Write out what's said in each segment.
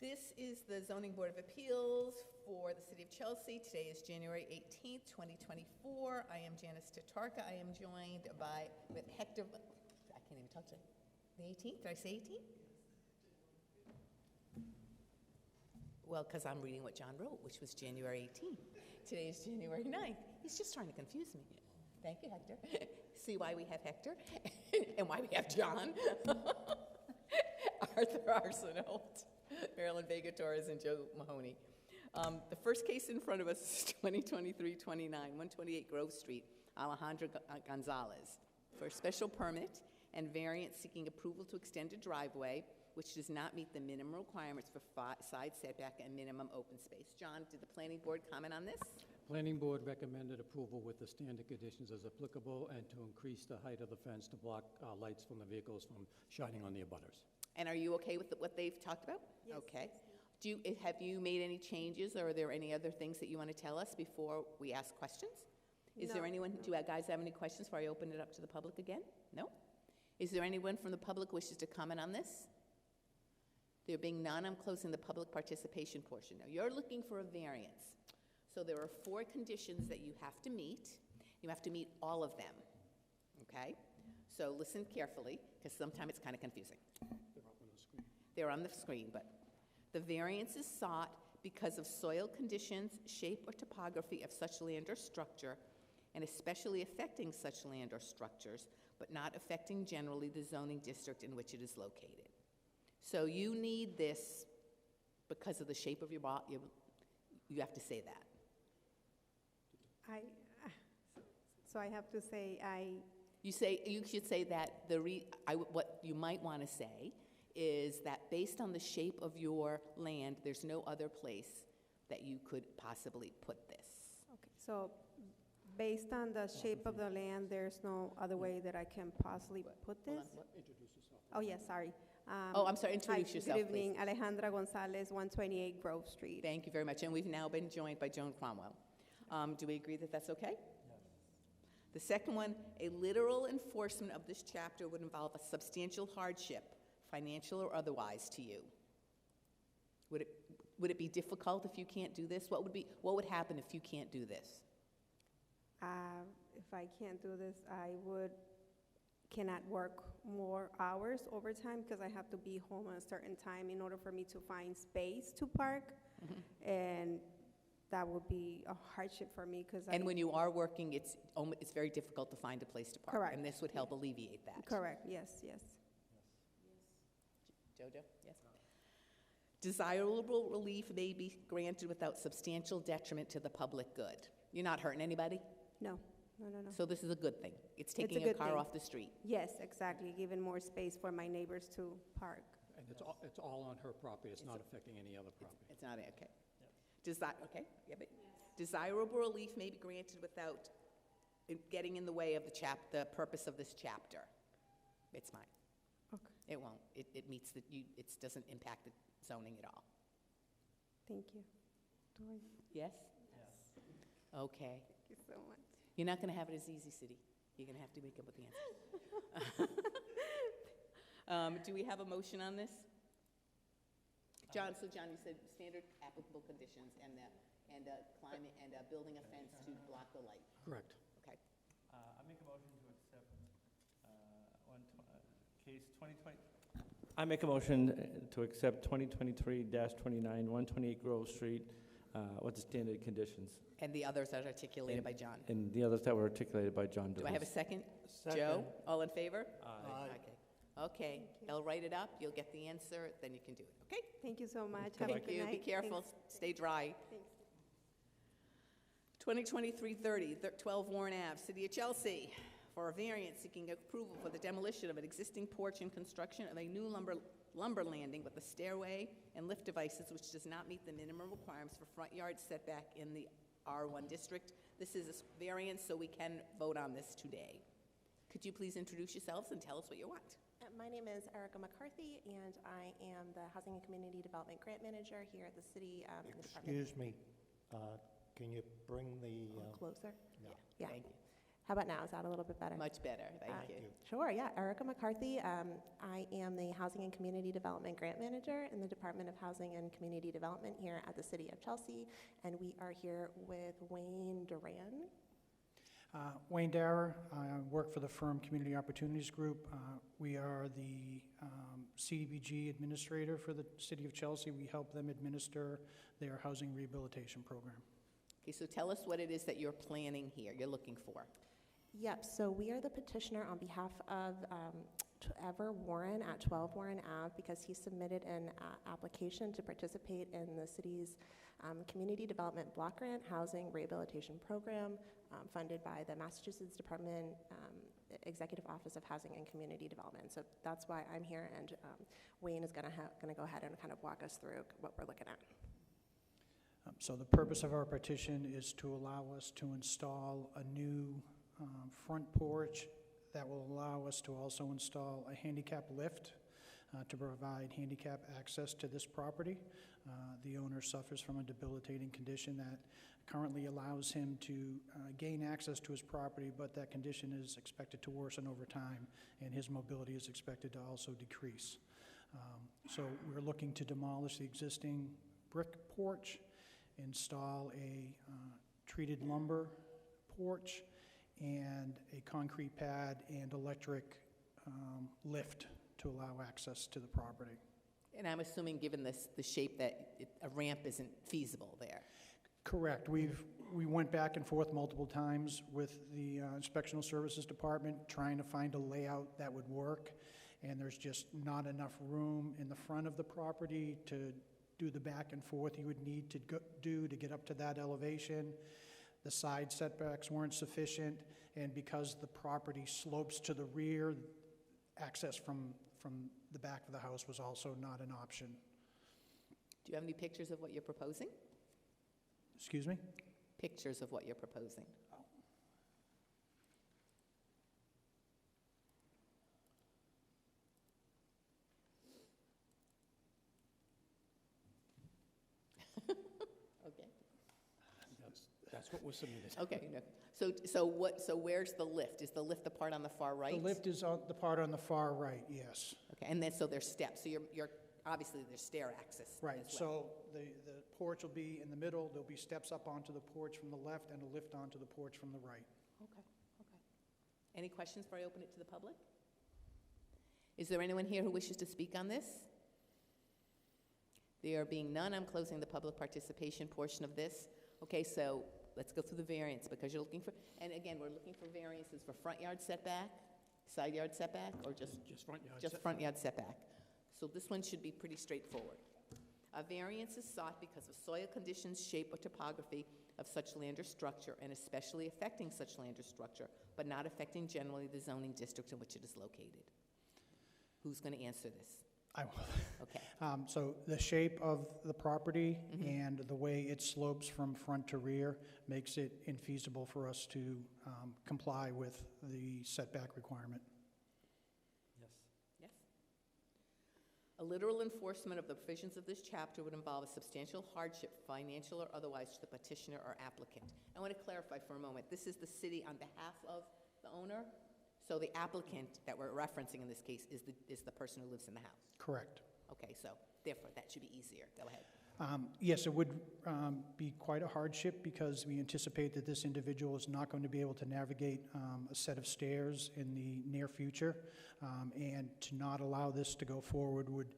This is the Zoning Board of Appeals for the City of Chelsea. Today is January 18th, 2024. I am Janice Tatarka. I am joined with Hector, I can't even talk to the 18th. Did I say 18th? Well, because I'm reading what John wrote, which was January 18th. Today is January 9th. He's just trying to confuse me. Thank you, Hector. See why we have Hector and why we have John. Arthur Arsenault, Marilyn Vega Torres, and Joe Mahoney. The first case in front of us is 2023-29, 128 Grove Street, Alejandra Gonzalez, for a special permit and variance seeking approval to extend a driveway which does not meet the minimum requirements for side setback and minimum open space. John, did the planning board comment on this? Planning board recommended approval with the standard conditions as applicable and to increase the height of the fence to block lights from the vehicles from shining on the abutters. And are you okay with what they've talked about? Yes. Okay. Have you made any changes, or are there any other things that you want to tell us before we ask questions? Is there anyone, do you guys have any questions before I open it up to the public again? No? Is there anyone from the public wishes to comment on this? There being none, I'm closing the public participation portion. Now, you're looking for a variance. So there are 4 conditions that you have to meet. You have to meet all of them, okay? So listen carefully, because sometimes it's kind of confusing. They're up on the screen. They're on the screen, but the variance is sought because of soil conditions, shape, or topography of such land or structure, and especially affecting such land or structures, but not affecting generally the zoning district in which it is located. So you need this because of the shape of your body. You have to say that. So I have to say You should say that what you might want to say is that based on the shape of your land, there's no other place that you could possibly put this. okay. So based on the shape of the land, there's no other way that I can possibly put Hold this? on, what? Introduce yourself. Oh, yes, sorry. I'm sorry, introduce yourself, Good evening, Alejandra Gonzalez, 128 Grove Street. Thank you very much. And we've now been joined by Joan Cromwell. Do we agree that that's okay? Yes. The second one, a literal enforcement of this chapter would involve a substantial hardship, financial or otherwise, to you. Would it be difficult if you can't do this? What would happen if you can't do this? If I can't do this, cannot work more hours overtime because I have to be home at a certain time in order for me to find space to park. And that would be a hardship for me because And when you are working, it's very difficult to find a place to park. Correct. And this would help alleviate that. Correct, yes. Jojo, yes. Desirable relief may be granted without substantial detriment to the public good. You're not hurting anybody? No. So this is a good thing. It's a taking a good car thing. off the street. Yes, exactly, giving more space for my neighbors to park. And it's all on her property. It's not affecting any other property. It's not, okay. Okay, yeah, but desirable relief may be granted without it getting in the way of the purpose of this chapter. It's fine. Okay, It won't. It meets it doesn't impact the zoning at all. thank you. Yes? Okay. Thank you so much. You're not going to have it as easy, City. You're going to have to make up with the answers. Do we have a motion on this? John, you said standard applicable conditions and climate and building a fence to block the light. Correct. Okay. I make a motion to accept case 2020. I make a motion to accept 2023-29, 128 Grove Street with the standard conditions. And the others are articulated by John. And the others that were articulated by John Do I have a second? Joe, all in favor? Okay, they'll write it up, you'll get the answer, then you can do it, okay? Thank you so much. Have a Thank good you, be night. careful, stay dry. Thanks. 2023-30, 12 Warren Ave, City of Chelsea, for a variance seeking approval for the demolition of an existing porch and construction of a new lumber landing with a stairway and lift devices which does not meet the minimum requirements for front yard setback in the R1 district. This is a variance, so we can vote on this today. Could you please introduce yourselves and tell us what you want? My name is Erica McCarthy, and I am the Housing and Community Development Grant Manager here at the city. In the department. Excuse me, can you bring the... Closer? Yeah. Yeah. Thank you. How about now? Is that a little bit better? Much better, thank you. Sure, yeah. Erica McCarthy. I am the Housing and Community Development Grant Manager in the Department of Housing and Community Development here at the City of Chelsea. And we are here with Wayne Duran. Wayne Dara, I work for the firm Community Opportunities Group. We are the CDBG administrator for the City of Chelsea. We help them administer their housing rehabilitation program. Okay, so tell us what it is that you're planning here, you're looking for. Yep, so we are the petitioner on behalf of Ever Warren at 12 Warren Ave because he submitted an application to participate in the city's Community Development Block Grant Housing Rehabilitation Program funded by the Massachusetts Department Executive Office of Housing and Community Development. So that's why I'm here, and Wayne is going to go ahead and kind of walk us through what we're looking at. So the purpose of our petition is to allow us to install a new front porch that will allow us to also install a handicap lift to provide handicap access to this property. The owner suffers from a debilitating condition that currently allows him to gain access to his property, but that condition is expected to worsen over time, and his mobility is expected to also decrease. So we're looking to demolish the existing brick porch, install a treated lumber porch, and a concrete pad and electric lift to allow access to the property. And I'm assuming, given the shape, that a ramp isn't feasible there. Correct. We went back and forth multiple times with the Inspectional Services Department trying to find a layout that would work, and there's just not enough room in the front of the property to do the back and forth you would need to do to get up to that elevation. The side setbacks weren't sufficient, and because the property slopes to the rear, access from the back of the house was also not an option. Do you have any pictures of what you're proposing? Excuse me? Pictures of what you're proposing. Okay. That's what was submitted. Okay. No. So where's the lift? Is the lift the part on the far right? The lift is on the part on the far right, yes. Okay, and then so there's steps. So you're obviously there's stair access. Right, as well. so the porch will be in the middle, there'll be steps up onto the porch from the left and a lift onto the porch from the right. Okay. Any questions before I open it to the public? Is there anyone here who wishes to speak on this? There being none, I'm closing the public participation portion of this. Okay, so let's go through the variance, because you're looking for, and again, we're looking for variances for front yard setback, side yard setback, or just front yard. just front yard setback. So this one should be pretty straightforward. A variance is sought because of soil conditions, shape, or topography of such land or structure, and especially affecting such land or structure, but not affecting generally the zoning district in which it is located. Who's going to answer this? I will. Okay. So the shape of the property and the way it slopes from front to rear makes it infeasible for us to comply with the setback requirement. Yes? A literal enforcement of the provisions of this chapter would involve a substantial hardship, financial or otherwise, to the petitioner or applicant. I want to clarify for a moment. This is the city on behalf of the owner? So the applicant that we're referencing in this case is the person who lives in the house? Correct. Okay, so therefore, that should be easier. Go ahead. Yes, it would be quite a hardship because we anticipate that this individual is not going to be able to navigate a set of stairs in the near future, and to not allow this to go forward would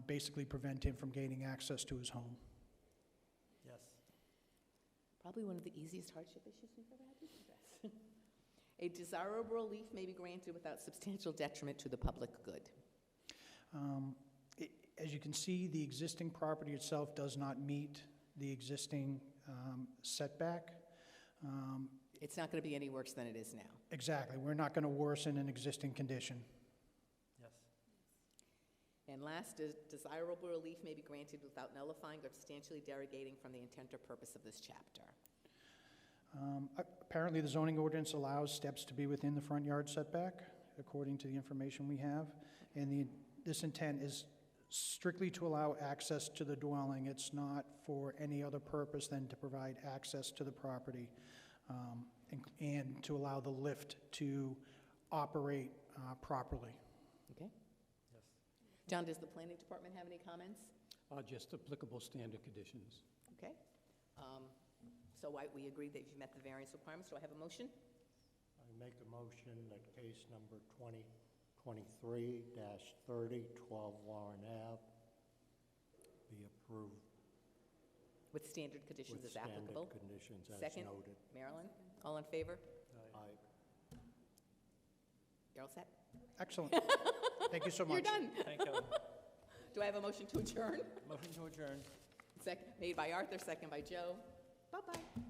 basically prevent him from gaining access to his home. Yes. Probably one of the easiest hardship issues we've ever had to address. A desirable relief may be granted without substantial detriment to the public good. As you can see, the existing property itself does not meet the existing setback. It's not going to be any worse than it is now. Exactly. We're not going to worsen an existing condition. Yes. And last, desirable relief may be granted without nullifying or substantially derogating from the intent or purpose of this chapter. Apparently, the zoning ordinance allows steps to be within the front yard setback, according to the information we have. And this intent is strictly to allow access to the dwelling. It's not for any other purpose than to provide access to the property. and to allow the lift to operate properly. Okay. John, does the planning department have any comments? Just applicable standard conditions. Okay. So we agree that you've met the variance requirements. Do I have a motion? I make a motion that case number 2023-30, 12 Warren Ave, be approved With standard conditions with as applicable? standard conditions as Second. noted. Marilyn, all in favor? Aye. You're all set? Excellent. Thank you so much. You're done. Thank you. Do I have a motion to adjourn? Motion to adjourn. Made by Arthur, second by Joe. Bye-bye.